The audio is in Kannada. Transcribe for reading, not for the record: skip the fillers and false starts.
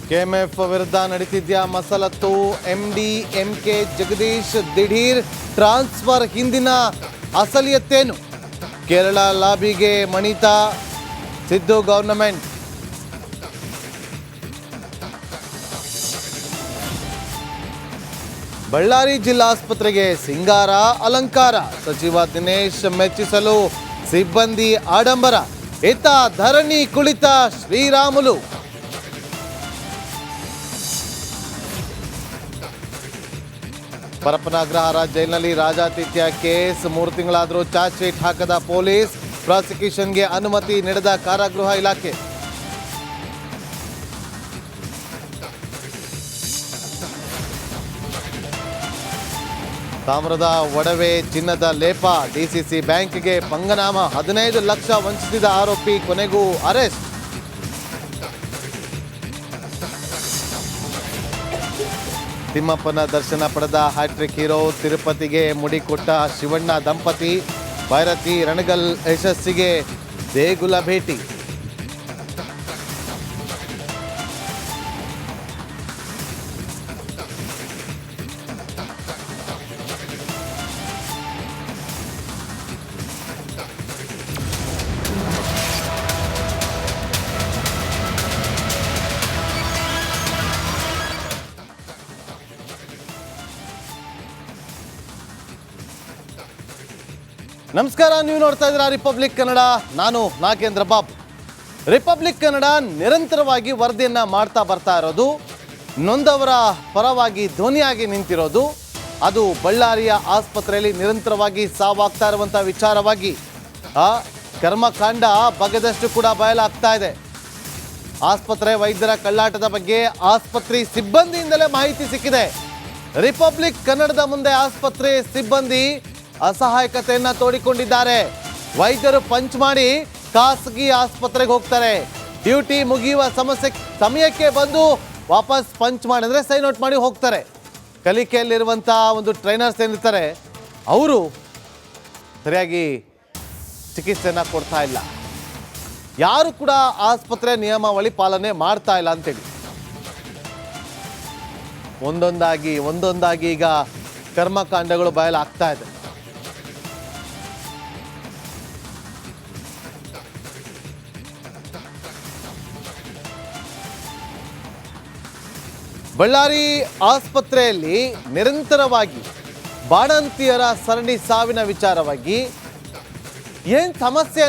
ಕೆಎಂಎಫ್ ವಿರುದ್ಧ ನಡೀತಿದ್ಯಾ ಮಸಲತ್ತು. MDMK ಜಗದೀಶ್ ದಿಢೀರ್ ಟ್ರಾನ್ಸ್ಫರ್ ಹಿಂದಿನ ಅಸಲಿಯತ್ತೇನು? ಕೇರಳ ಲಾಬಿಗೆ ಮಣಿತಾ ಸಿದ್ದು ಗವರ್ನಮೆಂಟ್. ಬಳ್ಳಾರಿ ಜಿಲ್ಲಾಸ್ಪತ್ರೆಗೆ ಸಿಂಗಾರ ಅಲಂಕಾರ, ಸಚಿವ ದಿನೇಶ್ ಮೆಚ್ಚಿಸಲು ಸಿಬ್ಬಂದಿ ಆಡಂಬರ. ಇತ್ತ ಧರಣಿ ಕುಳಿತ ಶ್ರೀರಾಮುಲು. ಪರಪ್ಪನಗ್ರಹಾರ ಜೈಲಿನಲ್ಲಿ ರಾಜಾತಿಥ್ಯ ಕೇಸ್. 3 ತಿಂಗಳಾದರೂ ಚಾರ್ಜ್ ಶೀಟ್ ಹಾಕದ ಪೊಲೀಸ್. ಪ್ರಾಸಿಕ್ಯೂಷನ್ಗೆ ಅನುಮತಿ ನೀಡದ ಕಾರಾಗೃಹ ಇಲಾಖೆ. ತಾಮ್ರದ ಒಡವೆ ಚಿನ್ನದ ಲೇಪ. DCC ಬ್ಯಾಂಕ್ಗೆ ಪಂಗನಾಮ. 15 ಲಕ್ಷ ವಂಚಿಸಿದ ಆರೋಪಿ ಕೊನೆಗೂ ಅರೆಸ್ಟ್. ತಿಮ್ಮಪ್ಪನ ದರ್ಶನ ಪಡೆದ ಹ್ಯಾಟ್ರಿಕ್ ಹೀರೋ. ತಿರುಪತಿಗೆ ಮುಡಿಕೊಟ್ಟ ಶಿವಣ್ಣ ದಂಪತಿ. ಭೈರತಿ ರಣಗಲ್ ಯಶಸ್ಸಿಗೆ ದೇಗುಲ ಭೇಟಿ. ನಮಸ್ಕಾರ, ನೀವು ನೋಡ್ತಾ ಇದ್ದೀರಾ ರಿಪಬ್ಲಿಕ್ ಕನ್ನಡ. ನಾನು ನಾಗೇಂದ್ರ ಬಾಬು. ರಿಪಬ್ಲಿಕ್ ಕನ್ನಡ ನಿರಂತರವಾಗಿ ವರದಿಯನ್ನ ಮಾಡ್ತಾ ಬರ್ತಾ ಇರೋದು, ನೊಂದವರ ಪರವಾಗಿ ಧ್ವನಿಯಾಗಿ ನಿಂತಿರೋದು, ಅದು ಬಳ್ಳಾರಿಯ ಆಸ್ಪತ್ರೆಯಲ್ಲಿ ನಿರಂತರವಾಗಿ ಸಾವಾಗ್ತಾ ಇರುವಂಥ ವಿಚಾರವಾಗಿ. ಆ ಕರ್ಮಕಾಂಡ ಬಗೆದಷ್ಟು ಕೂಡ ಬಯಲಾಗ್ತಾ ಇದೆ. ಆಸ್ಪತ್ರೆ ವೈದ್ಯರ ಕಳ್ಳಾಟದ ಬಗ್ಗೆ ಆಸ್ಪತ್ರೆ ಸಿಬ್ಬಂದಿಯಿಂದಲೇ ಮಾಹಿತಿ ಸಿಕ್ಕಿದೆ. ರಿಪಬ್ಲಿಕ್ ಕನ್ನಡದ ಮುಂದೆ ಆಸ್ಪತ್ರೆ ಸಿಬ್ಬಂದಿ ಅಸಹಾಯಕತೆಯನ್ನ ತೋಡಿಕೊಂಡಿದ್ದಾರೆ. ವೈದ್ಯರು ಪಂಚ್ ಮಾಡಿ ಖಾಸಗಿ ಆಸ್ಪತ್ರೆಗೆ ಹೋಗ್ತಾರೆ. ಡ್ಯೂಟಿ ಮುಗಿಯುವ ಸಮಯಕ್ಕೆ ಬಂದು ವಾಪಸ್ ಪಂಚ್ ಮಾಡಿದ್ರೆ ಸೈನ್ ಔಟ್ ಮಾಡಿ ಹೋಗ್ತಾರೆ. ಕಲಿಕೆಯಲ್ಲಿರುವಂಥ ಒಂದು ಟ್ರೈನರ್ಸ್ ಏನಿರ್ತಾರೆ, ಅವರು ಸರಿಯಾಗಿ ಚಿಕಿತ್ಸೆಯನ್ನು ಕೊಡ್ತಾ ಇಲ್ಲ. ಯಾರು ಕೂಡ ಆಸ್ಪತ್ರೆ ನಿಯಮಾವಳಿ ಪಾಲನೆ ಮಾಡ್ತಾ ಇಲ್ಲ ಅಂತೇಳಿ ಒಂದೊಂದಾಗಿ ಈಗ ಕರ್ಮಕಾಂಡಗಳು ಬಯಲಾಗ್ತಾ ಇದೆ. ಬಳ್ಳಾರಿ ಆಸ್ಪತ್ರೆಯಲ್ಲಿ ನಿರಂತರವಾಗಿ ಬಾಣಂತಿಯರ ಸರಣಿ ಸಾವಿನ ವಿಚಾರವಾಗಿ ಏನು ಸಮಸ್ಯೆ